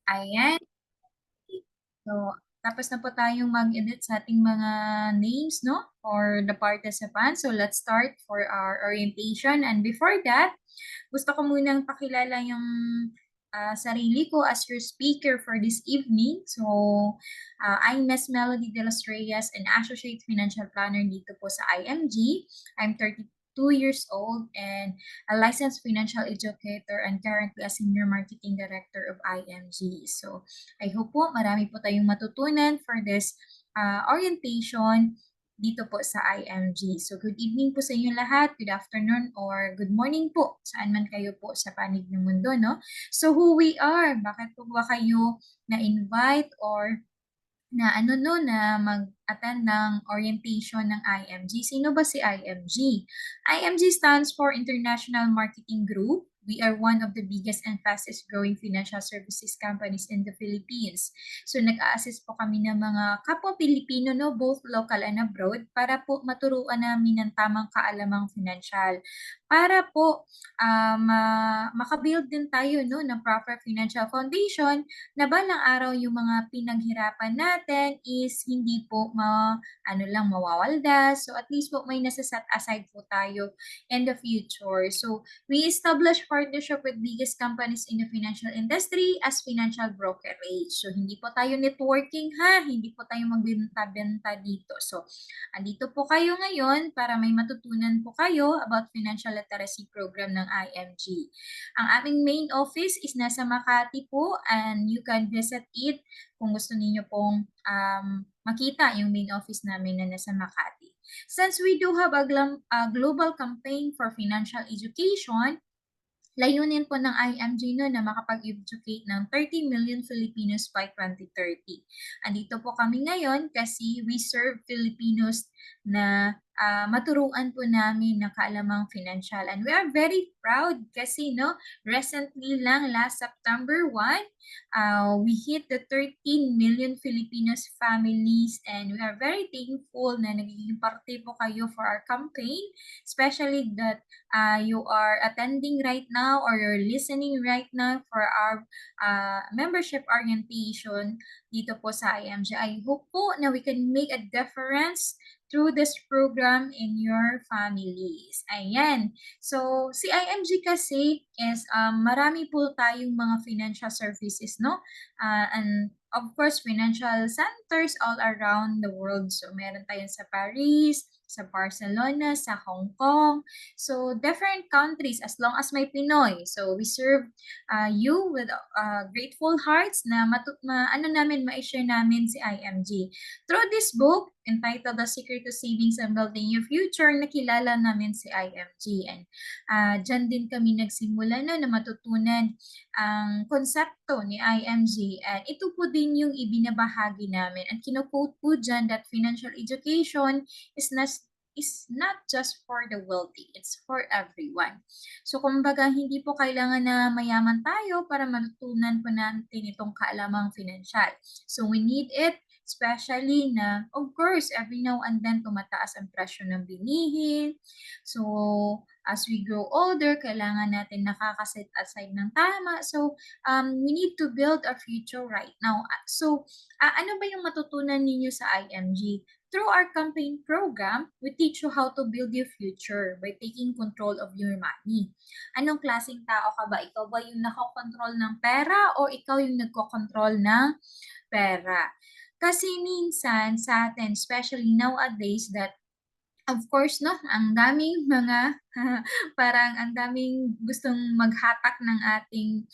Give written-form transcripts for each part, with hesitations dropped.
Ayan. So, tapos na po tayong mag-edit sa ating mga names, no? For the participants. So, let's start for our orientation. And before that, gusto ko munang pakilala yung sarili ko as your speaker for this evening. So, I'm Miss Melody De Los Reyes, an Associate Financial Planner dito po sa IMG. I'm 32 years old and a licensed financial educator and currently a Senior Marketing Director of IMG. So, I hope po marami po tayong matutunan for this orientation dito po sa IMG. So, good evening po sa inyo lahat, good afternoon, or good morning po, saan man kayo po sa panig ng mundo, no? So, who we are, bakit po ba kayo na-invite or na ano no, na mag-attend ng orientation ng IMG? Sino ba si IMG? IMG stands for International Marketing Group. We are one of the biggest and fastest growing financial services companies in the Philippines. So nag-a-assist po kami ng mga kapwa Pilipino, no, both local and abroad, para po maturuan namin ng tamang kaalamang financial. Para po makabuild din tayo, no, ng proper financial foundation na balang araw yung mga pinaghirapan natin is hindi po mawawaldas. So at least po may nasa-set aside po tayo in the future. So we establish partnership with biggest companies in the financial industry as financial brokerage. So hindi po tayo networking ha, hindi po tayo magbenta-benta dito. So andito po kayo ngayon para may matutunan po kayo about financial literacy program ng IMG. Ang aming main office is nasa Makati po and you can visit it kung gusto niyo pong makita yung main office namin na nasa Makati. Since we do have a global campaign for financial education, layunin po ng IMG no na makapag-educate ng 30 million Filipinos by 2030. Andito po kami ngayon kasi we serve Filipinos na maturuan po namin ng kaalamang financial. And we are very proud kasi no, recently lang last September 1, we hit the 13 million Filipinos families and we are very thankful na nagiging parte po kayo for our campaign, especially that you are attending right now or you're listening right now for our membership orientation dito po sa IMG. I hope po na we can make a difference through this program in your families. Ayan. So, si IMG kasi is marami po tayong mga financial services, no? And of course, financial centers all around the world. So, meron tayong sa Paris, sa Barcelona, sa Hong Kong. So, different countries as long as may Pinoy. So, we serve you with grateful hearts na ma-share namin si IMG. Through this book, entitled The Secret to Savings and Building Your Future, nakilala namin si IMG. And dyan din kami nagsimula no, na matutunan ang konsepto ni IMG. And ito po din yung ibinabahagi namin. And kino-quote po dyan that financial education is not just for the wealthy, it's for everyone. So kumbaga hindi po kailangan na mayaman tayo para matutunan po natin itong kaalamang financial. So we need it, especially na of course every now and then tumataas ang presyo ng bilihin. So as we grow older, kailangan natin nakakaset aside ng tama. So we need to build our future right now. So ano ba yung matutunan ninyo sa IMG? Through our campaign program, we teach you how to build your future by taking control of your money. Anong klaseng tao ka ba? Ikaw ba yung nakokontrol ng pera o ikaw yung nagkokontrol ng pera? Kasi minsan sa atin, especially nowadays that of course, no, ang daming mga parang ang daming gustong maghatak ng ating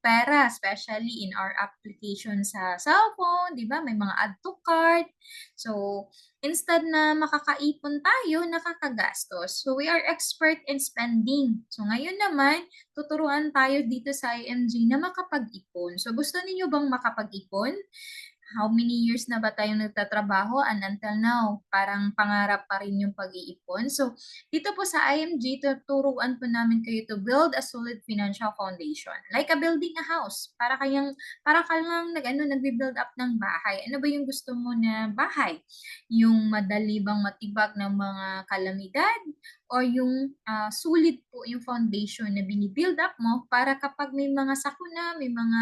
pera, especially in our application sa cellphone, di ba? May mga add to cart. So, instead na makakaipon tayo, nakakagastos. So, we are expert in spending. So, ngayon naman, tuturuan tayo dito sa IMG na makapag-ipon. So, gusto niyo bang makapag-ipon? How many years na ba tayong nagtatrabaho and until now, parang pangarap pa rin yung pag-iipon. So, dito po sa IMG, tuturuan po namin kayo to build a solid financial foundation. Like a building a house. Para ka lang nagbi-build up ng bahay. Ano ba yung gusto mo na bahay? Yung madali bang matibag ng mga kalamidad? o yung solid po yung foundation na bini-build up mo para kapag may mga sakuna, may mga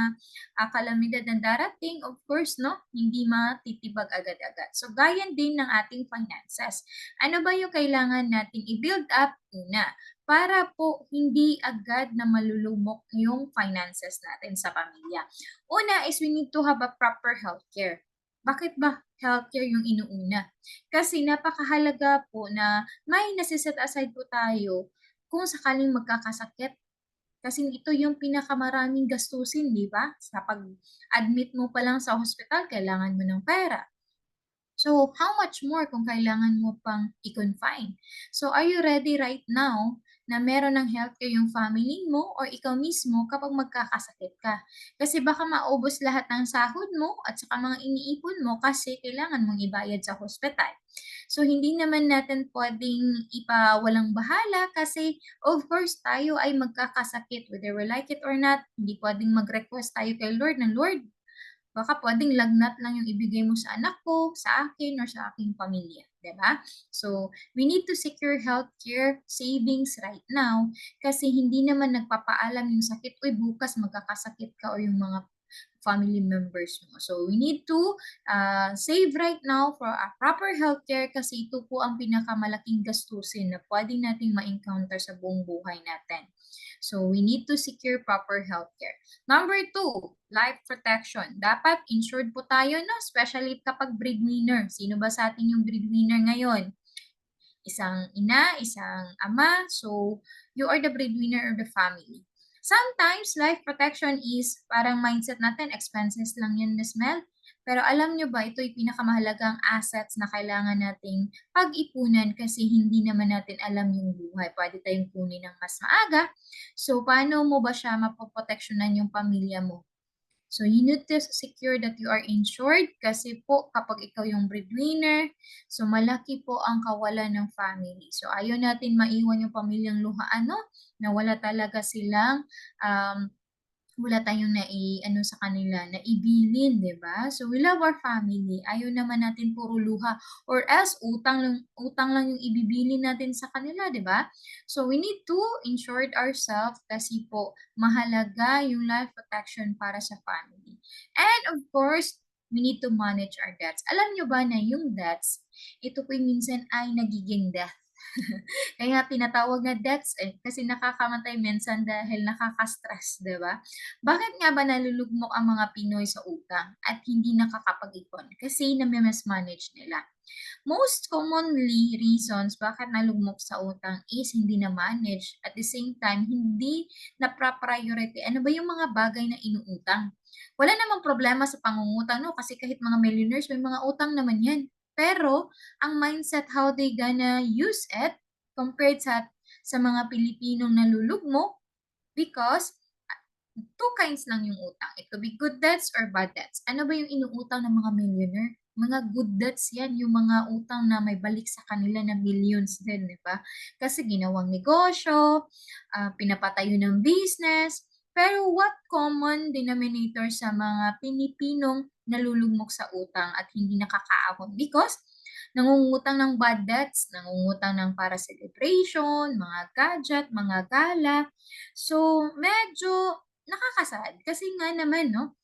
kalamidad na darating, of course, no, hindi matitibag agad-agad. So, gaya din ng ating finances. Ano ba yung kailangan nating i-build up? Una, para po hindi agad na malulumok yung finances natin sa pamilya. Una is we need to have a proper healthcare. Bakit ba healthcare yung inuuna? Kasi napakahalaga po na may nase-set aside po tayo kung sakaling magkakasakit. Kasi ito yung pinakamaraming gastusin, di ba? Sa pag-admit mo pa lang sa hospital, kailangan mo ng pera. So, how much more kung kailangan mo pang i-confine? So, are you ready right now na meron ng healthcare yung family mo or ikaw mismo kapag magkakasakit ka? Kasi baka maubos lahat ng sahod mo at saka mga iniipon mo kasi kailangan mong ibayad sa hospital. So, hindi naman natin pwedeng ipawalang bahala kasi of course tayo ay magkakasakit whether we like it or not. Hindi pwedeng mag-request tayo kay Lord na, Lord, baka puwedeng lagnat lang yung ibigay mo sa anak ko, sa akin, or sa aking pamilya, 'di ba? So, we need to secure healthcare savings right now kasi hindi naman nagpapaalam yung sakit, "Uy, bukas magkakasakit ka," or yung mga family members mo. So, we need to save right now for a proper healthcare kasi ito po ang pinakamalaking gastusin na puwedeng nating ma-encounter sa buong buhay natin. So, we need to secure proper healthcare. Number two, life protection. Dapat insured po tayo, no? Especially kapag breadwinner. Sino ba sa atin yung breadwinner ngayon? Isang ina, isang ama. So, you are the breadwinner of the family. Sometimes, life protection is parang mindset natin, expenses lang yan, Miss Mel. Pero alam nyo ba, ito yung pinakamahalagang assets na kailangan nating pag-ipunan kasi hindi naman natin alam yung buhay. Pwede tayong kunin ng mas maaga. So, paano mo ba siya mapoproteksyonan yung pamilya mo? So, you need to secure that you are insured kasi po kapag ikaw yung breadwinner, so malaki po ang kawalan ng family. So, ayaw natin maiwan yung pamilyang luhaan, no? Na wala talaga silang um, wala tayong nai-ano sa kanila, naibilin, 'di ba? So, we love our family. Ayaw naman natin puro luha or else utang lang yung ibibilin natin sa kanila, 'di ba? So, we need to insure ourselves kasi po mahalaga yung life protection para sa family. And of course, we need to manage our debts. Alam nyo ba na yung debts, ito po yung minsan ay nagiging death. Kaya nga tinatawag na debts kasi nakakamatay minsan dahil nakaka-stress, 'di ba? Bakit nga ba nalulugmok ang mga Pinoy sa utang at hindi nakakapag-ipon? Kasi nami-mismanage nila. Most commonly reasons bakit nalugmok sa utang is hindi na-manage. At the same time, hindi na-priority. Ano ba yung mga bagay na inuutang? Wala namang problema sa pangungutang, no? Kasi kahit mga millionaires, may mga utang naman yan. Pero, ang mindset how they gonna use it compared sa mga Pilipinong nalulugmok because two kinds lang yung utang. It could be good debts or bad debts. Ano ba yung inuutang ng mga millionaire? Mga good debts yan, yung mga utang na may balik sa kanila na millions din, di ba? Kasi ginawang negosyo, pinapatayo ng business. Pero what common denominator sa mga Pilipinong nalulugmok sa utang at hindi nakakaahon? Because nangungutang ng bad debts, nangungutang ng para celebration, mga gadget, mga gala. So, medyo nakakasad kasi nga naman 'no,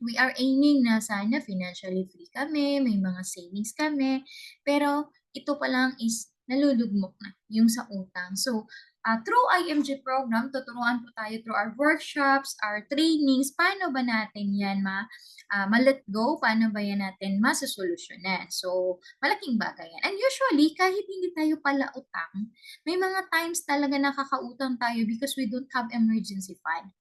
we are aiming na sana financially free kami, may mga savings kami, pero ito pa lang is nalulugmok na yung sa utang. So, through IMG program, tuturuan po tayo through our workshops, our trainings, paano ba natin yan ma-let go, paano ba yan natin masosolusyonan. So, malaking bagay yan. And usually, kahit hindi tayo pala utang, may mga times talaga nakakautang tayo because we don't have emergency fund.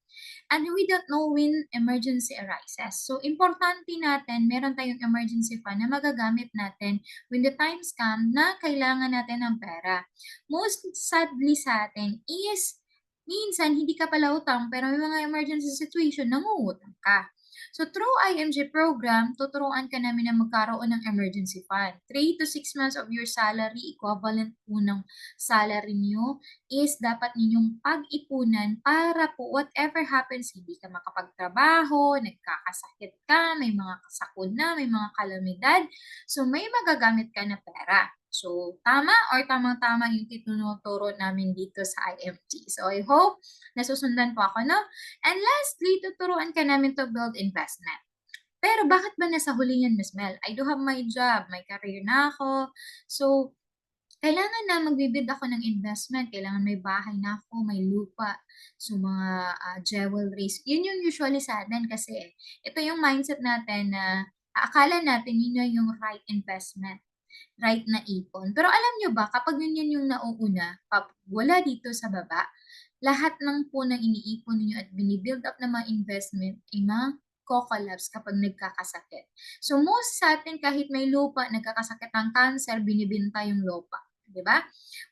And we don't know when emergency arises. So, importante natin, meron tayong emergency fund na magagamit natin when the times come na kailangan natin ng pera. Most sadly sa atin is, minsan hindi ka pala utang pero may mga emergency situation, nangungutang ka. So, through IMG program, tuturuan ka namin na magkaroon ng emergency fund. 3 to 6 months of your salary, equivalent po ng salary nyo, is dapat ninyong pag-ipunan para po whatever happens, hindi ka makapagtrabaho, nagkakasakit ka, may mga kasakuna, may mga kalamidad, so may magagamit ka na pera. So, tama or tamang-tama yung tinuturo namin dito sa IMT. So, I hope nasusundan po ako, no? And lastly, tuturuan ka namin to build investment. Pero bakit ba nasa huli yan, Miss Mel? I do have my job, may career na ako. So, kailangan na magbibid ako ng investment, kailangan may bahay na ako, may lupa, so mga jewelries. Yun yung usually sa atin kasi ito yung mindset natin na akala natin yun na yung right investment, right na ipon. Pero alam nyo ba, kapag yun yung nauuna, wala dito sa baba, lahat ng po na iniipon niyo at binibuild up na mga investment ay collapse kapag nagkakasakit. So most sa atin kahit may lupa, nagkakasakit ng cancer, binibenta yung lupa. 'Di ba?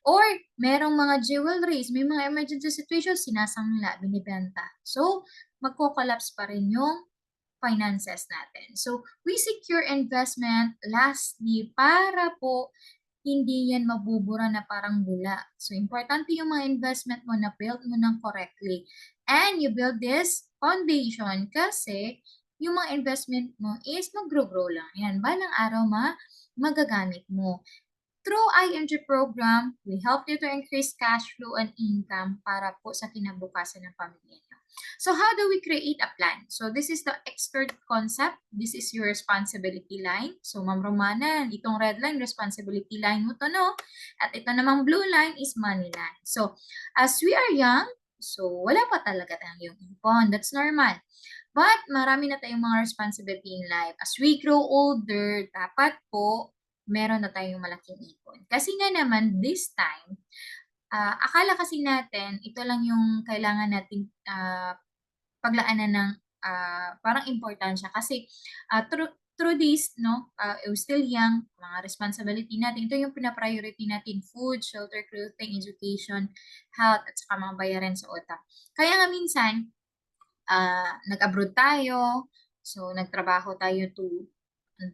Or merong mga jewelries, may mga emergency situations, sinasangla, binibenta. So, magko-collapse pa rin yung finances natin. So, we secure investment lastly para po hindi yan mabubura na parang bula. So, importante yung mga investment mo na build mo ng correctly. And you build this foundation kasi yung mga investment mo is mag-grow lang yan. Balang araw magagamit mo. Through IMG program, we help you to increase cash flow and income para po sa kinabukasan ng pamilya niyo. So how do we create a plan? So this is the expert concept. This is your responsibility line. So Ma'am Romana, itong red line, responsibility line mo to, no? At ito namang blue line is money line. So as we are young, so wala pa talaga tayong ipon. That's normal. But marami na tayong mga responsibility in life. As we grow older, dapat po meron na tayong malaking ipon. Kasi nga naman, this time, akala kasi natin, ito lang yung kailangan nating paglaanan ng parang importansya. Kasi through this, no, we're still young, mga responsibility natin, ito yung pina-priority natin, food, shelter, clothing, education, health, at saka mga bayaran sa utang. Kaya nga minsan, nag-abroad tayo, so nagtrabaho tayo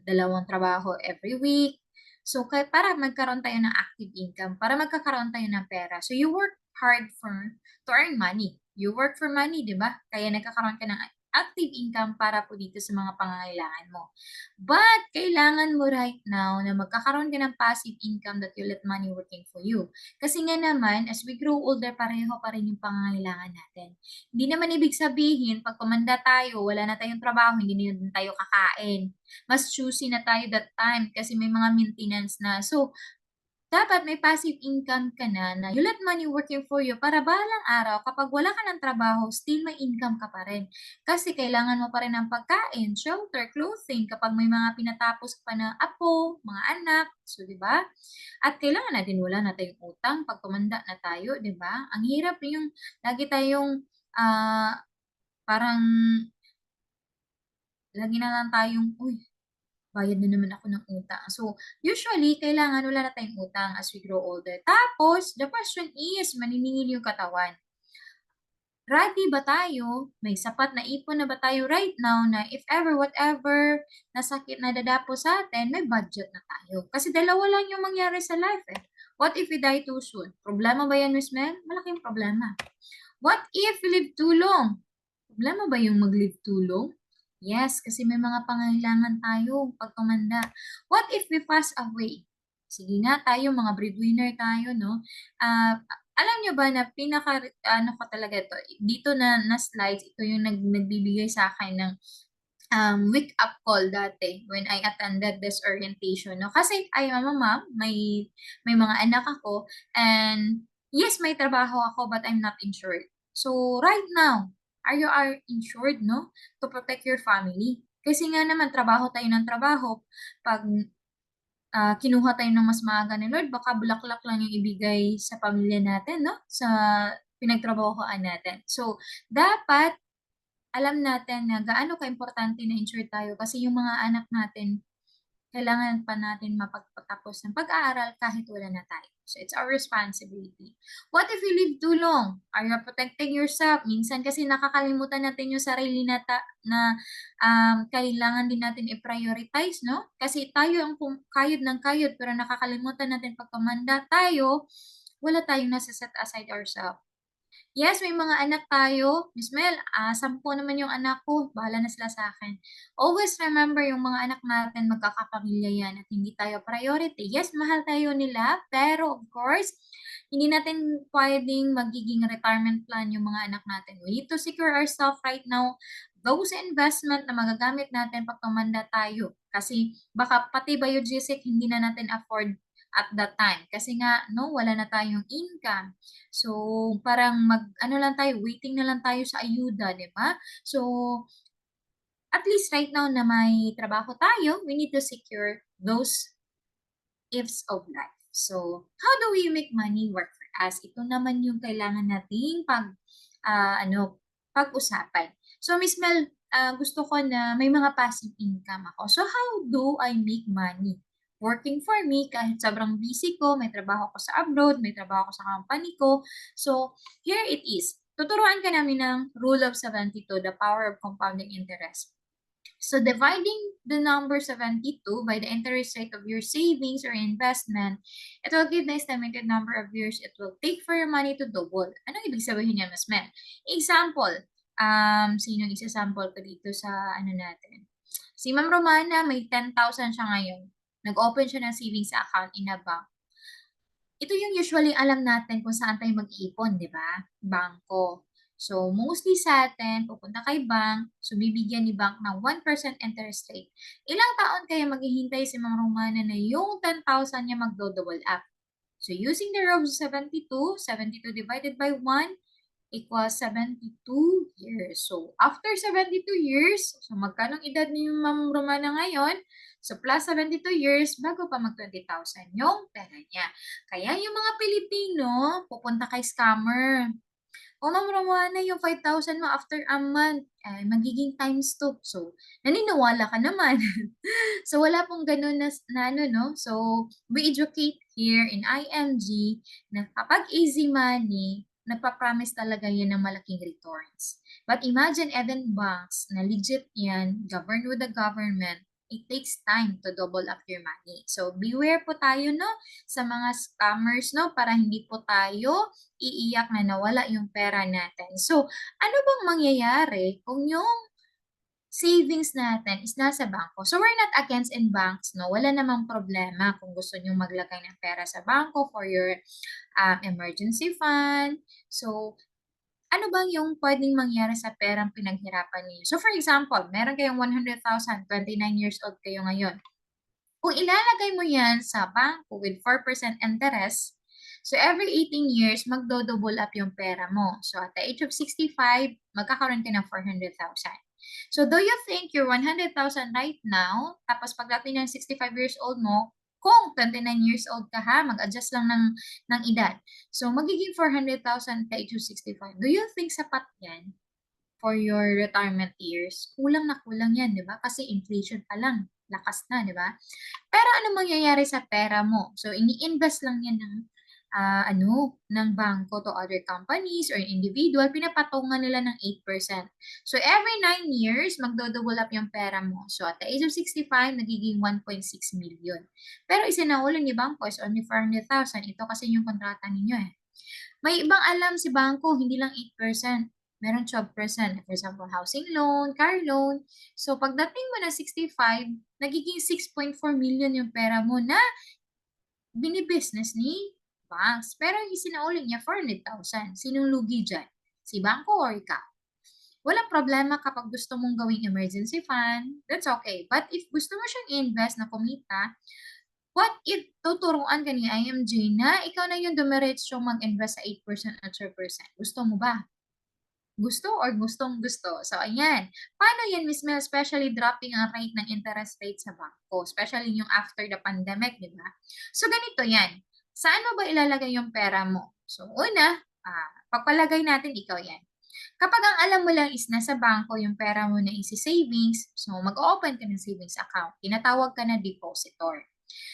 dalawang trabaho every week. So, para magkaroon tayo ng active income, para magkakaroon tayo ng pera. So, you work hard to earn money. You work for money, di ba? Kaya nagkakaroon ka ng active income para po dito sa mga pangangailangan mo. But, kailangan mo right now na magkakaroon ka ng passive income that you let money working for you. Kasi nga naman, as we grow older, pareho pa rin yung pangangailangan natin. Hindi naman ibig sabihin, pag tumanda tayo, wala na tayong trabaho, hindi na din tayo kakain. Mas choosy na tayo that time kasi may mga maintenance na. So, dapat may passive income ka na you let money working for you para balang araw, kapag wala ka ng trabaho, still may income ka pa rin. Kasi kailangan mo pa rin ng pagkain, shelter, clothing, kapag may mga pinatapos ka pa na apo, mga anak, so di ba? At kailangan natin wala na tayong utang pag tumanda na tayo, di ba? Ang hirap yung lagi tayong parang lagi na lang tayong, uy, bayad na naman ako ng utang. So, usually, kailangan wala na tayong utang as we grow older. Tapos, the question is, maniningil yung katawan. Ready ba tayo? May sapat na ipon na ba tayo right now na if ever, whatever, na sakit na dadapo sa atin, may budget na tayo. Kasi dalawa lang yung mangyari sa life eh. What if we die too soon? Problema ba yan, Miss Mel? Malaking problema. What if we live too long? Problema ba yung mag-live too long? Yes, kasi may mga pangangailangan tayo pag tumanda. What if we pass away? Sige nga tayo, mga breadwinner tayo, no? Alam nyo ba na ano ko talaga ito, dito na slides, ito yung nagbibigay sa akin ng wake up call dati when I attended this orientation, no? Kasi ay ma'am, may mga anak ako and yes, may trabaho ako but I'm not insured. So right now, are insured, no? To protect your family. Kasi nga naman trabaho tayo ng trabaho, pag kinuha tayo ng mas maaga ni Lord, baka bulaklak lang yung ibigay sa pamilya natin, no? Sa pinagtrabahoan natin. So, dapat alam natin na gaano kaimportante na insured tayo kasi yung mga anak natin, kailangan pa natin mapagpatapos ng pag-aaral kahit wala na tayo. So, it's our responsibility. What if you live too long? Are you protecting yourself? Minsan kasi nakakalimutan natin yung sarili na kailangan din natin i-prioritize, no? Kasi tayo ang kayod ng kayod pero nakakalimutan natin pag tumanda tayo, wala tayong nasa set aside ourselves. Yes, may mga anak tayo. Miss Mel, 10 naman yung anak ko, bahala na sila sa'kin. Always remember yung mga anak natin magkakapamilya yan at hindi tayo priority. Yes, mahal tayo nila, pero of course, hindi natin puwedeng magiging retirement plan yung mga anak natin. We need to secure ourselves right now, those investment na magagamit natin 'pag tumanda tayo. Kasi baka pati biogesic hindi na natin afford at that time. Kasi nga 'no, wala na tayong income. So, parang mag-ano lang tayo, waiting na lang tayo sa ayuda, 'di ba? So, at least right now na may trabaho tayo, we need to secure those ifs of life. So, how do we make money work for us? Ito naman yung kailangan nating pag-usapan. So, Miss Mel, gusto ko na may mga passive income ako. So, how do I make money? Working for me, kahit sobrang busy ko, may trabaho ko sa abroad, may trabaho ko sa company ko. So, here it is. Tuturuan ka namin ng Rule of 72, the power of compounding interest. So dividing the number 72 by the interest rate of your savings or investment, it will give the estimated number of years it will take for your money to double. Anong ibig sabihin niya, Mas Mel? Example, sino isa-sample ko dito sa ano natin? Si Ma'am Romana, may 10,000 siya ngayon. Nag-open siya ng savings account in a bank. Ito yung usually alam natin kung saan tayo mag-iipon, di ba? Bangko. So, mostly sa atin, pupunta kay bank, so bibigyan ni bank ng 1% interest rate. Ilang taon kaya maghihintay si Mang Romana na yung 10,000 niya magdo-double up? So, using the rule of 72, 72 divided by 1 equals 72 years. So, after 72 years, so magkano edad ni Ma'am Romana ngayon? So, plus 72 years, bago pa mag-20,000 yung pera niya. Kaya yung mga Pilipino, pupunta kay scammer. O Ma'am Romana, yung 5,000 mo after a month, magiging times 2. So, naniniwala ka naman. So, wala pong ganun na ano, no? So, we educate here in IMG na kapag easy money, nagpa-promise talaga yan ng malaking returns. But imagine even banks na legit yan, governed with the government, it takes time to double up your money. So, beware po tayo, no, sa mga scammers, no, para hindi po tayo iiyak na nawala yung pera natin. So, ano bang mangyayari kung yung savings natin is nasa bangko? So, we're not against in banks, no? Wala namang problema kung gusto nyo maglagay ng pera sa bangko for your emergency fund. So, ano bang yung pwedeng mangyari sa perang pinaghirapan niyo? So, for example, meron kayong 100,000, 29 years old kayo ngayon. Kung ilalagay mo yan sa bangko with 4% interest, so every 18 years, magdo-double up yung pera mo. So at the age of 65, magkakaroon ka ng 400,000. So do you think your 100,000 right now, tapos pagdating ng 65 years old mo, kung 29 years old ka ha, mag-adjust lang ng edad. So magiging 400,000 ka age of 65. Do you think sapat yan for your retirement years? Kulang na kulang yan, di ba? Kasi inflation pa lang, lakas na, di ba? Pero ano mangyayari sa pera mo? So, ini-invest lang yan ng bangko to other companies or individual, pinapatungan nila ng 8%. So, every 9 years, magdo-double up yung pera mo. So, at the age of 65, nagiging 1.6 million. Pero isinaulo ni bangko is only 400,000. Ito kasi yung kontrata ninyo eh. May ibang alam si bangko, hindi lang 8%. Meron 12%. For example, housing loan, car loan. So, pagdating mo na 65, nagiging 6.4 million yung pera mo na binibusiness ni banks. Pero yung isinauli niya, 400,000. Sinong lugi dyan? Si bangko or ikaw? Walang problema kapag gusto mong gawing emergency fund. That's okay. But if gusto mo siyang invest na kumita, what if tuturuan ka ni IMJ na ikaw na yung dumiretsyong mag-invest sa 8% at 12%? Gusto mo ba? Gusto or gustong-gusto? So, ayan. Paano yan, Miss Mel? Especially dropping ang rate ng interest rate sa bangko. Especially yung after the pandemic, di ba? So, ganito yan. Saan mo ba ilalagay yung pera mo? So, una, pagpalagay natin ikaw yan. Kapag ang alam mo lang is nasa bangko yung pera mo na isi-savings, so mag-open ka ng savings account. Tinatawag ka na depositor.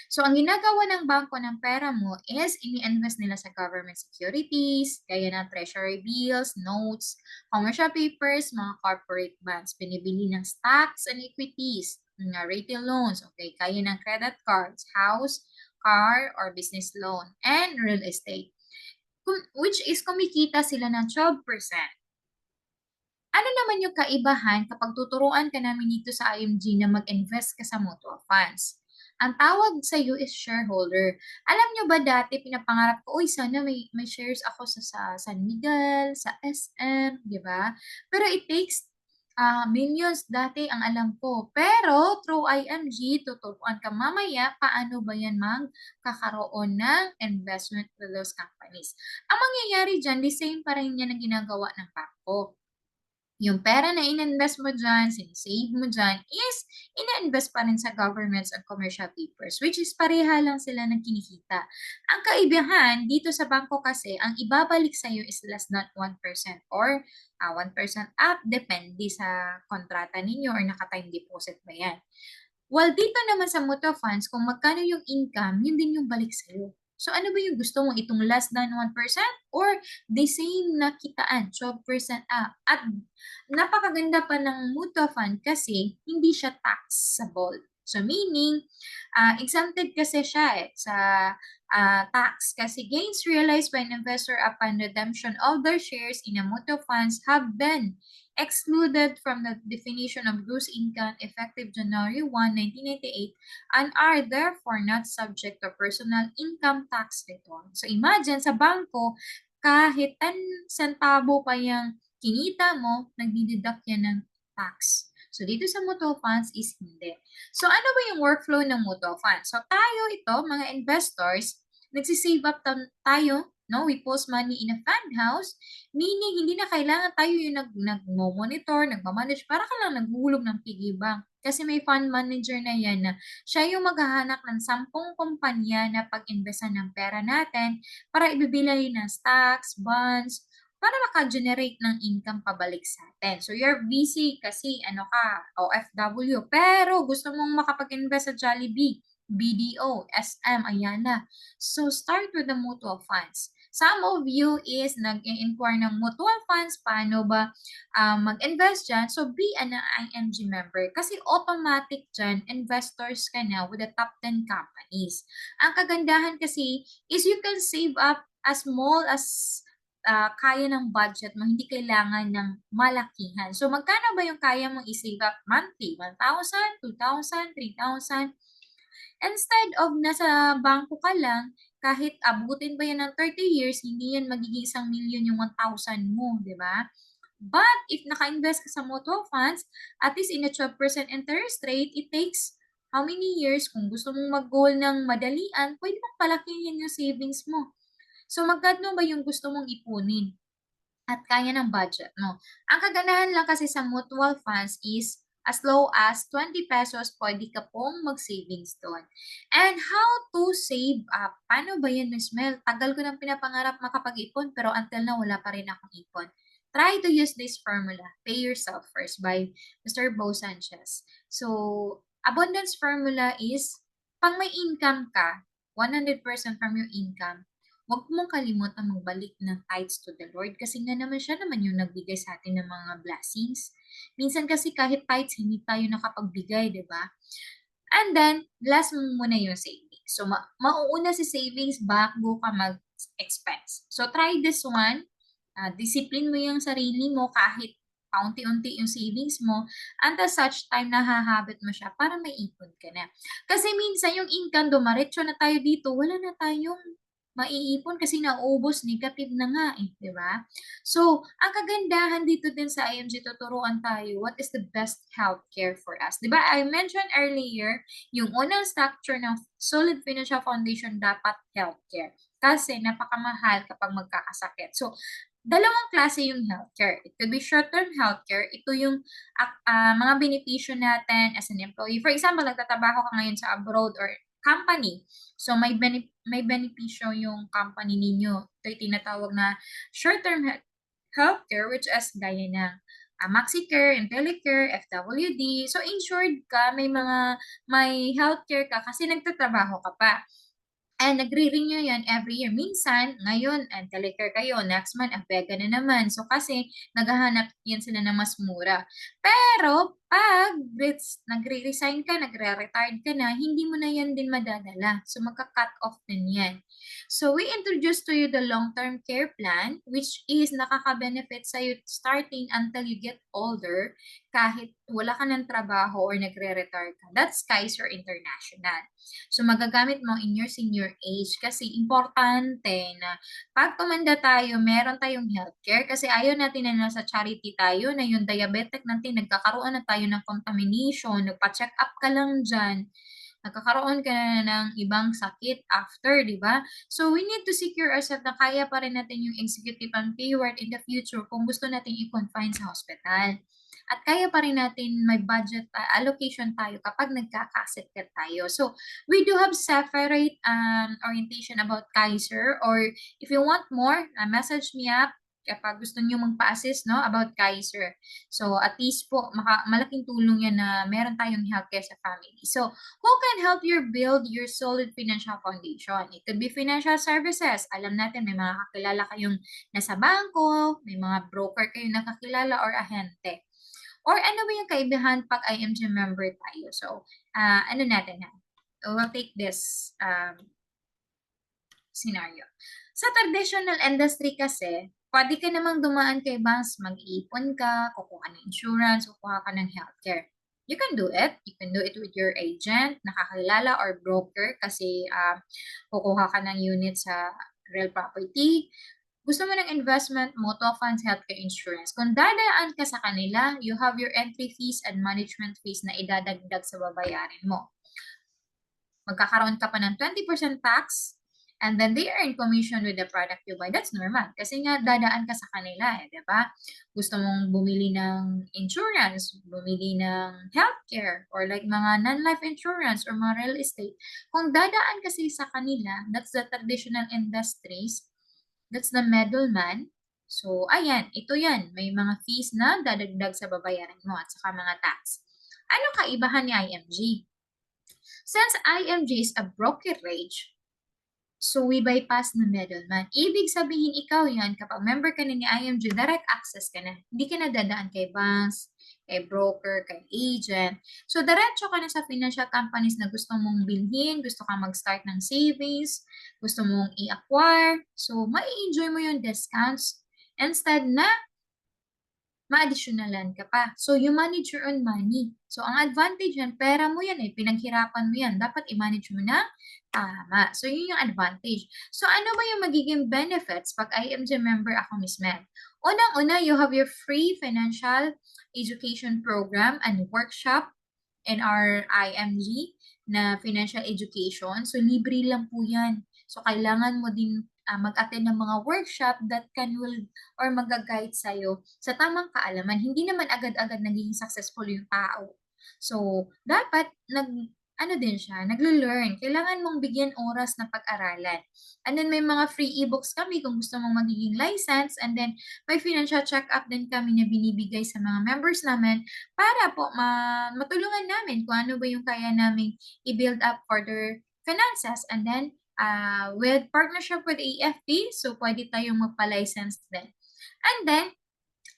So, ang ginagawa ng bangko ng pera mo is ini-invest nila sa government securities, gaya ng treasury bills, notes, commercial papers, mga corporate bonds. Binibili ng stocks and equities, mga retail loans, okay, kaya ng credit cards, house, car, or business loan, and real estate. which is kumikita sila ng 12%. Ano naman yung kaibahan kapag tuturuan ka namin dito sa IMG na mag-invest ka sa mutual funds? Ang tawag sa iyo is shareholder. Alam nyo ba dati pinapangarap ko, uy, sana may shares ako sa San Miguel, sa SM, di ba? Pero it takes millions dati ang alam ko. Pero through IMG, tuturuan ka mamaya paano ba yan magkakaroon ng investment with those companies. Ang mangyayari dyan, the same pa rin yan ang ginagawa ng bangko. Yung pera na in-invest mo dyan, sinisave mo dyan, is ina-invest pa rin sa governments and commercial papers, which is pareha lang sila ng kinikita. Ang kaibahan, dito sa bangko kasi, ang ibabalik sa'yo is less than 1% or 1% up, depende sa kontrata ninyo or naka-time deposit ba yan. While dito naman sa mutual funds, kung magkano yung income, yun din yung balik sa'yo. So ano ba yung gusto mo? Itong less than 1% or the same na kitaan, 12% up? At napakaganda pa ng mutual fund kasi hindi siya taxable. So meaning, exempted kasi siya sa tax kasi gains realized by an investor upon redemption of their shares in a mutual funds have been excluded from the definition of gross income effective January 1, 1998 and are therefore not subject to personal income tax return. So imagine sa bangko, kahit 10 centavo pa yung kinita mo, nagdideduct yan ng tax. So dito sa mutual funds is hindi. So ano ba yung workflow ng mutual funds? So tayo ito, mga investors, nagsisave up tayo, no? We post money in a fund house, meaning hindi na kailangan tayo yung nag-monitor, nagmamanage, para ka lang naghulog ng piggy bank. Kasi may fund manager na yan na siya yung maghahanap ng 10 kumpanya na pag-investan ng pera natin para ibibili ng stocks, bonds, para maka-generate ng income pabalik sa atin. So, you're busy kasi OFW, pero gusto mong makapag-invest sa Jollibee, BDO, SM, Ayala. So, start with the mutual funds. Some of you is nag-inquire ng mutual funds, paano ba mag-invest dyan? So, be an IMG member kasi automatic dyan, investors ka na with the top 10 companies. Ang kagandahan kasi is you can save up as small as kaya ng budget mo, hindi kailangan ng malakihan. So, magkano ba yung kaya mong i-save up monthly? 1,000, 2,000, 3,000? Instead of nasa bangko ka lang, kahit abutin ba yan ng 30 years, hindi yan magiging 1,000,000 yung 1,000 mo, di ba? But if naka-invest ka sa mutual funds, at least in a 12% interest rate, it takes how many years? Kung gusto mong mag-goal ng madalian, pwede mong palakihin yung savings mo. So, magkano ba yung gusto mong ipunin? At kaya ng budget mo. Ang kagandahan lang kasi sa mutual funds is as low as 20 pesos, pwede ka pong mag-savings doon. And how to save up? Paano ba yan, Miss Mel? Tagal ko nang pinapangarap makapag-ipon, pero until now, wala pa rin akong ipon. Try to use this formula, Pay Yourself First by Mr. Bo Sanchez. So, abundance formula is, pang may income ka, 100% from your income, huwag mong kalimutan magbalik ng tithes to the Lord kasi nga naman siya naman yung nagbigay sa atin ng mga blessings. Minsan kasi kahit tithes, hindi tayo nakapagbigay, di ba? And then, last mo muna yung savings. So, mauuna si savings bago ka mag-expense. So, try this one. Discipline mo yung sarili mo kahit paunti-unti yung savings mo until such time na hahabit mo siya para may ipon ka na. Kasi minsan yung income, dumaretso na tayo dito, wala na tayong maiipon kasi naubos, negative na nga eh, di ba? So, ang kagandahan dito din sa IMG, tuturuan tayo what is the best healthcare for us. Di ba? I mentioned earlier, yung unang structure ng solid financial foundation dapat healthcare. Kasi napakamahal kapag magkakasakit. So, dalawang klase yung healthcare. It could be short-term healthcare. Ito yung mga benepisyo natin as an employee. For example, nagtatrabaho ka ngayon sa abroad or company. So, may benepisyo yung company ninyo. Ito yung tinatawag na short-term healthcare, which is gaya ng MaxiCare, IntelliCare, FWD. So, insured ka, may healthcare ka kasi nagtatrabaho ka pa. And nagre-renew yan every year. Minsan, ngayon, IntelliCare kayo, next month, Vega na naman. So, kasi naghahanap yan sila ng mas mura. Pero, Pag nagre-resign ka, nagre-retired ka na, hindi mo na yan din madadala. So, magka-cut off din yan. So, we introduce to you the long-term care plan, which is nakaka-benefit sa'yo starting until you get older, kahit wala ka ng trabaho or nagre-retire ka. That's Kaiser International. So, magagamit mo in your senior age kasi importante na pag tumanda tayo, meron tayong healthcare kasi ayaw natin na nasa charity tayo na yung diabetic natin, nagkakaroon na tayo ng contamination, nagpa-check up ka lang dyan, nagkakaroon ka na ng ibang sakit after, di ba? So, we need to secure ourselves na kaya pa rin natin yung executive and pay ward in the future kung gusto natin i-confine sa hospital. At kaya pa rin natin may budget allocation tayo kapag nagkakasakit tayo. So, we do have separate orientation about Kaiser, or if you want more, message me up kapag gusto niyo magpa-assist no, about Kaiser. So, at least po, malaking tulong yan na meron tayong healthcare sa family. So, who can help you build your solid financial foundation? It could be financial services. Alam natin, may mga kakilala kayong nasa bangko, may mga broker kayong nakakilala or ahente. Or ano ba yung kaibahan pag IMG member tayo? So, ano natin ha? We'll take this scenario. Sa traditional industry kasi, pwede ka namang dumaan kay banks, mag-iipon ka, kukuha ng insurance, kukuha ka ng healthcare. You can do it. You can do it with your agent, nakakilala, or broker kasi kukuha ka ng unit sa real property. Gusto mo ng investment, mutual funds, healthcare insurance. Kung dadaan ka sa kanila, you have your entry fees and management fees na idadagdag sa babayarin mo. Magkakaroon ka pa ng 20% tax, and then they earn commission with the product you buy. That's normal. Kasi nga, dadaan ka sa kanila, di ba? Gusto mong bumili ng insurance, bumili ng healthcare, or like mga non-life insurance or mga real estate. Kung dadaan kasi sa kanila, that's the traditional industries, that's the middleman. So, ayan, ito yan. May mga fees na dadagdag sa babayaran mo at saka mga tax. Ano kaibahan ni IMG? Since IMG is a brokerage, so we bypass the middleman. Ibig sabihin, ikaw yan, kapag member ka na ni IMG, direct access ka na. Hindi ka na dadaan kay banks, kay broker, kay agent. So, diretso ka na sa financial companies na gusto mong bilhin, gusto ka mag-start ng savings, gusto mong i-acquire. So, mai-enjoy mo yung discounts instead na ma-additionalan ka pa. So, you manage your own money. So, ang advantage yan, pera mo yan eh, pinaghirapan mo yan. Dapat i-manage mo na tama. So, yun yung advantage. So, ano ba yung magiging benefits pag IMG member ako, Miss Mel? Unang-una, you have your free financial education program and workshop in our IMG na financial education. So, libre lang po yan. So, kailangan mo din mag-attend ng mga workshop that will or mag-guide sa'yo sa tamang kaalaman. Hindi naman agad-agad naging successful yung tao. So, dapat ano din siya, nagle-learn. Kailangan mong bigyan oras na pag-aralan. And then, may mga free e-books kami kung gusto mong magiging license. And then, may financial check-up din kami na binibigay sa mga members namin para po matulungan namin kung ano ba yung kaya namin i-build up for their finances. And then, with partnership with AFP, so pwede tayong magpa-license din. And then,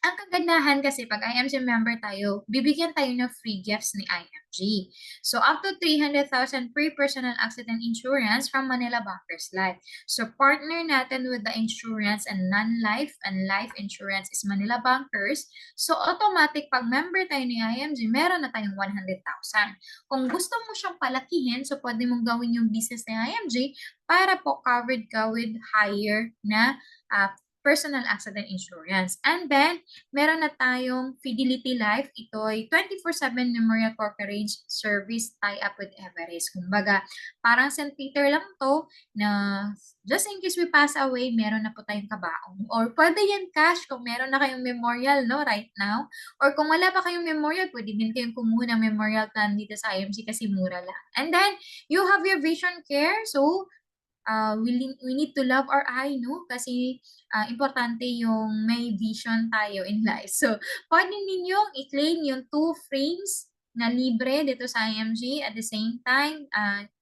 ang kagandahan kasi pag IMG member tayo, bibigyan tayo ng free gifts ni IMG. So, up to 300,000 free personal accident insurance from Manila Bankers Life. So, partner natin with the insurance and non-life and life insurance is Manila Bankers. So, automatic pag member tayo ni IMG, meron na tayong 100,000. Kung gusto mo siyang palakihin, so pwede mong gawin yung business ni IMG para po covered ka with higher na personal accident insurance. And then, meron na tayong Fidelity Life. Ito ay 24/7 Memorial Corporate Service tie-up with Everest. Kumbaga, parang St. Peter lang to na just in case we pass away, meron na po tayong kabaong. Or pwede yan cash kung meron na kayong memorial no, right now. Or kung wala pa kayong memorial, pwede din kayong kumuha ng memorial plan dito sa IMC kasi mura lang. And then, you have your vision care. So, we need to love our eye, no? Kasi importante yung may vision tayo in life. So, pwede ninyong i-claim yung 2 frames na libre dito sa IMG. At the same time,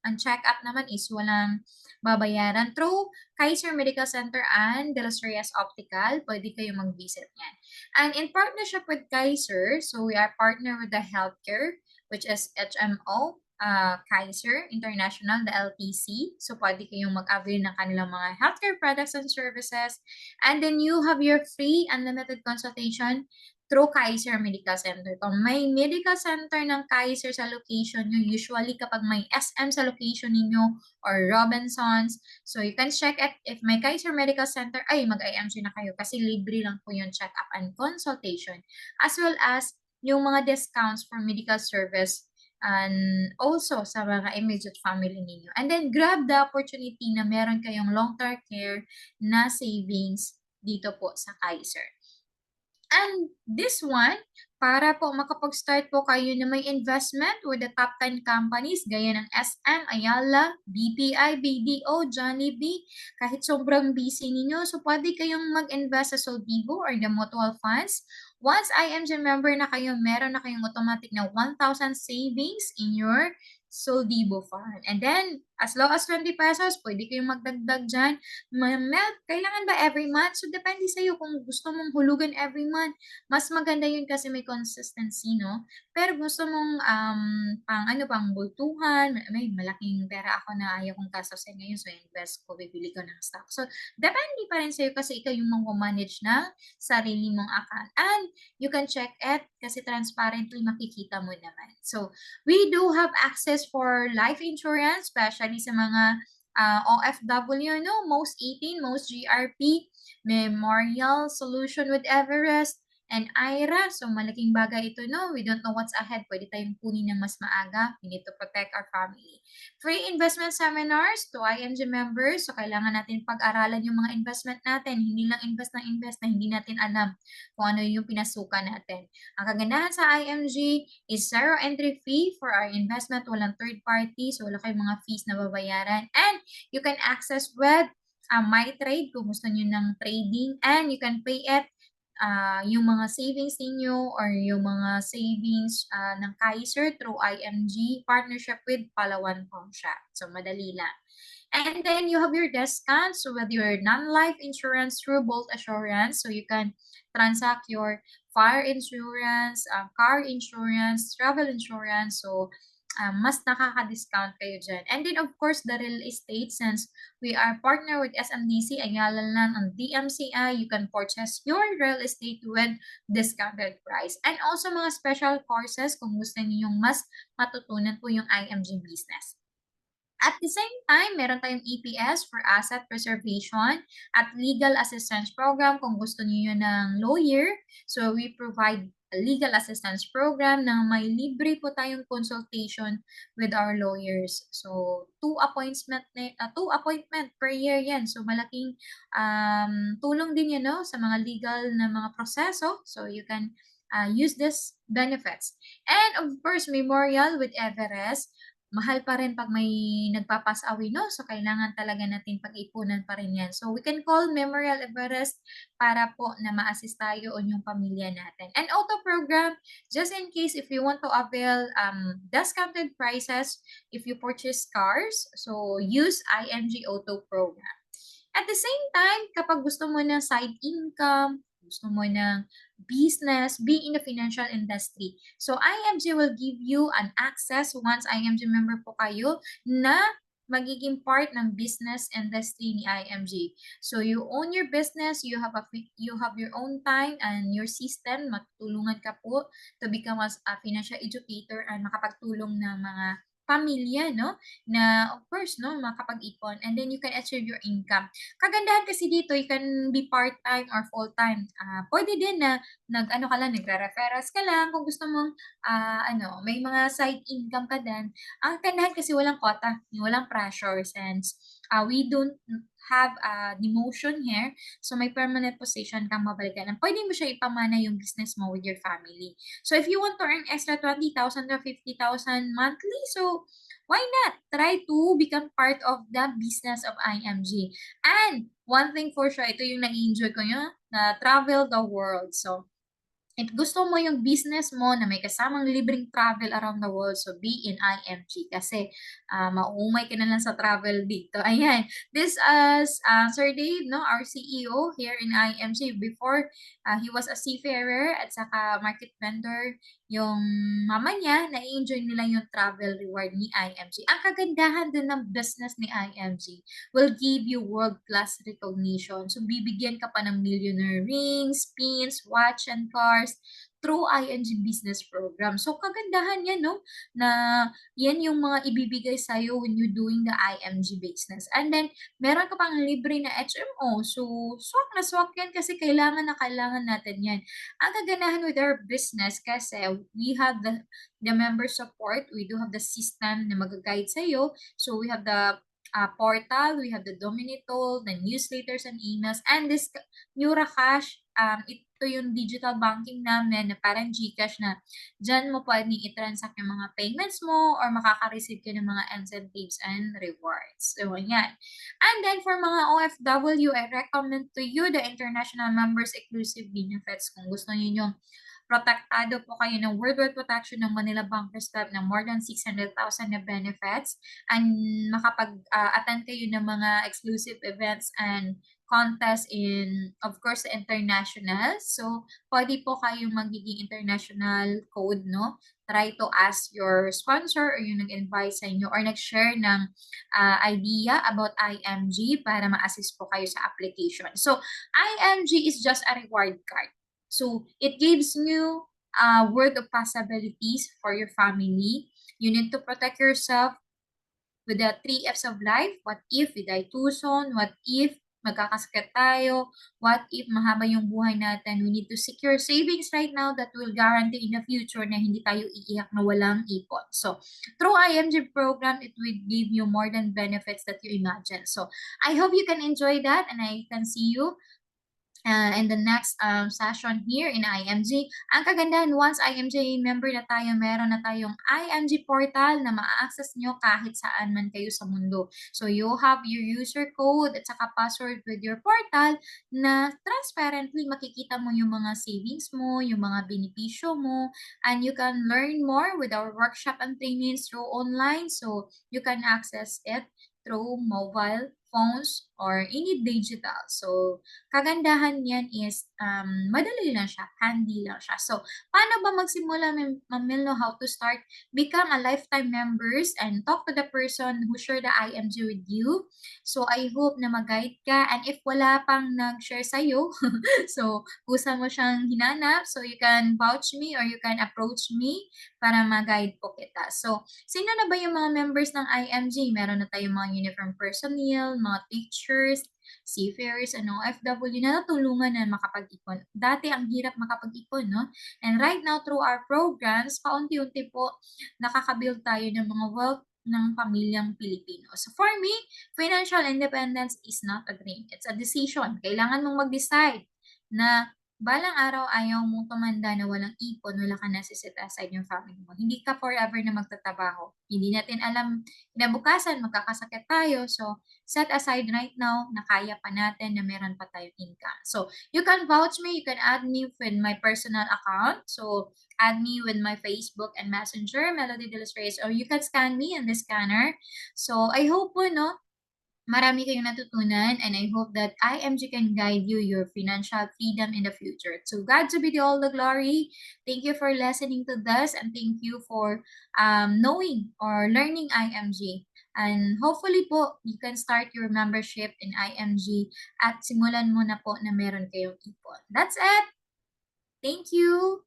ang check-up naman is walang babayaran through Kaiser Medical Center and De Las Reyes Optical. Pwede kayo mag-visit yan. And in partnership with Kaiser, so we are partner with the healthcare, which is HMO, Kaiser International, the LTC. So, pwede kayong mag-avail ng kanilang mga healthcare products and services. And then you have your free unlimited consultation through Kaiser Medical Center. Kung may medical center ng Kaiser sa location nyo, usually kapag may SM sa location ninyo or Robinsons, so you can check it if may Kaiser Medical Center, ay mag-IMG na kayo kasi libre lang po yung check-up and consultation. As well as yung mga discounts for medical service and also sa mga immediate family ninyo. And then grab the opportunity na meron kayong long-term care na savings dito po sa Kaiser. And this one, para po makapag-start po kayo na may investment with the top 10 companies gaya ng SM, Ayala, BPI, BDO, Jollibee, kahit sobrang busy ninyo, so pwede kayong mag-invest sa Solvivo or the mutual funds. Once IMG member na kayo, meron na kayong automatic na 1,000 savings in your Solvivo fund. And then, as low as 20 pesos, pwede kayong magdagdag dyan. Kailangan ba every month? So, depende sa'yo kung gusto mong hulugan every month. Mas maganda yun kasi may consistency, no? Pero gusto mong pang bultuhan, may malaking pera ako na ayaw kong gastusin ngayon, so invest ko, bibili ko ng stock. So, depende pa rin sa'yo kasi ikaw yung mango-manage ng sarili mong account. And you can check it kasi transparently makikita mo naman. So, we do have access for life insurance, especially sa mga OFW, no? Most 18, most GRP, Memorial Solution with Everest, and IRA. So, malaking bagay ito, no? We don't know what's ahead. Pwede tayong kunin ng mas maaga. We need to protect our family. Free investment seminars to IMG members. So, kailangan natin pag-aralan yung mga investment natin. Hindi lang invest na hindi natin alam kung ano yung pinasukan natin. Ang kagandahan sa IMG is zero entry fee for our investment. Walang third party. So, wala kayong mga fees na babayaran. And you can access with MyTrade kung gusto nyo ng trading. And you can pay it yung mga savings ninyo or yung mga savings ng Kaiser through IMG partnership with Palawan Pawn Shop. So, madali lang. And then you have your discounts with your non-life insurance through Bolt Assurance. So, you can transact your fire insurance, car insurance, travel insurance. So, mas nakaka-discount kayo dyan. And then, of course, the real estate, since we are partner with SMDC, Ayala lang ang DMCI, you can purchase your real estate with discounted price. And also, mga special courses kung gusto niyo yung mas matutunan po yung IMG business. At the same time, meron tayong EPS for asset preservation at legal assistance program kung gusto niyo ng lawyer. So, we provide a legal assistance program na may libre po tayong consultation with our lawyers. So, two appointment per year yan. So, malaking tulong din yun, no, sa mga legal na mga proseso. So, you can use this benefits. And of course, Memorial with Everest. Mahal pa rin pag may nagpapass away, no? So, kailangan talaga natin pag-ipunan pa rin yan. So, we can call Memorial Everest para po na ma-assist tayo o yung pamilya natin. And auto program, just in case if you want to avail discounted prices if you purchase cars, so use IMG Auto Program. At the same time, kapag gusto mo ng side income, gusto mo ng business, be in the financial industry. So, IMG will give you an access once IMG member po kayo na magiging part ng business industry ni IMG. So, you own your business, you have your own time and your system, matutulungan ka po to become as a financial educator and makapagtulong ng mga pamilya, no? Na, of course, no, makapag-ipon. And then, you can achieve your income. Kagandahan kasi dito, you can be part-time or full-time. Pwede din na nagre-referrals ka lang kung gusto mong, may mga side income ka din. Ang kagandahan kasi walang quota, walang pressure since we don't have demotion here. So, may permanent position kang mabalikan. And pwede mo siya ipamana yung business mo with your family. So, if you want to earn extra 20,000 to 50,000 monthly, so why not? Try to become part of the business of IMG. And one thing for sure, ito yung na-enjoy ko nyo, na travel the world. So, if gusto mo yung business mo na may kasamang libreng travel around the world, so be in IMG kasi mauumay ka na lang sa travel dito. Ayan. This is Sir Dave, no, our CEO here in IMG. Before, he was a seafarer at saka market vendor. Yung mama niya, na-enjoy nila yung travel reward ni IMG. Ang kagandahan din ng business ni IMG will give you world-class recognition. So, bibigyan ka pa ng millionaire rings, pins, watch, and cars through ING Business Program. So, kagandahan yan, no? Na yan yung mga ibibigay sa'yo when you're doing the IMG business. And then, meron ka pang libre na HMO. So, swak na swak yan kasi kailangan na kailangan natin yan. Ang kaganahan with our business kasi we have the member support. We do have the system na mag-guide sa'yo. So, we have the portal, we have the Dominitol, the newsletters and emails, and this NeuraCash, ito yung digital banking namin na parang GCash na dyan mo pwedeng i-transact yung mga payments mo or makaka-receive ka ng mga incentives and rewards. So, yan. And then, for mga OFW, I recommend to you the International Members Exclusive Benefits. Kung gusto niyo yung protektado po kayo ng worldwide protection ng Manila Bankers Club ng more than 600,000 na benefits and makapag-attend kayo ng mga exclusive events and contests in, of course, international. So, pwede po kayong magiging international code, no? Try to ask your sponsor or yung nag-invite sa inyo or nag-share ng idea about IMG para ma-assist po kayo sa application. So, IMG is just a reward card. So, it gives you a world of possibilities for your family. You need to protect yourself with the 3 Fs of life. What if we die too soon? What if magkakasakit tayo? What if mahaba yung buhay natin? We need to secure savings right now that will guarantee in the future na hindi tayo iiyak na walang ipon. So, through IMG program, it will give you more than benefits that you imagine. So, I hope you can enjoy that and I can see you in the next session here in IMG. Ang kagandahan, once IMG member na tayo, meron na tayong IMG portal na ma-access nyo kahit saan man kayo sa mundo. So, you have your user code at saka password with your portal na transparently makikita mo yung mga savings mo, yung mga benepisyo mo, and you can learn more with our workshop and trainings through online. So, you can access it through mobile phones or any digital. So, kagandahan niyan is madali lang siya, handy lang siya. So, paano ba magsimula, Ma'am Mel, how to start? Become a lifetime members and talk to the person who share the IMG with you. So, I hope na mag-guide ka. And if wala pang nag-share sa'yo, so, kusa mo siyang hinanap. So, you can vouch me or you can approach me para mag-guide po kita. So, sino na ba yung mga members ng IMG? Meron na tayong mga uniform personnel, mga teachers, seafarers, and OFW na natulungan na makapag-ipon. Dati ang hirap makapag-ipon, no? And right now, through our programs, paunti-unti po nakakabuild tayo ng mga wealth ng pamilyang Pilipino. So for me, financial independence is not a dream. It's a decision. Kailangan mong mag-decide na balang araw ayaw mong tumanda na walang ipon, wala ka nasi-set aside yung family mo. Hindi ka forever na magtatrabaho. Hindi natin alam, kinabukasan magkakasakit tayo. So, set aside right now na kaya pa natin na meron pa tayong income. So, you can vouch me, you can add me with my personal account. So, add me with my Facebook and Messenger, Melody De Los Reyes, or you can scan me in the scanner. So, I hope po, no, marami kayong natutunan and I hope that IMG can guide you your financial freedom in the future. To God to be all the glory. Thank you for listening to this and thank you for knowing or learning IMG. And hopefully po, you can start your membership in IMG at simulan mo na po na meron kayong ipon. That's it! Thank you!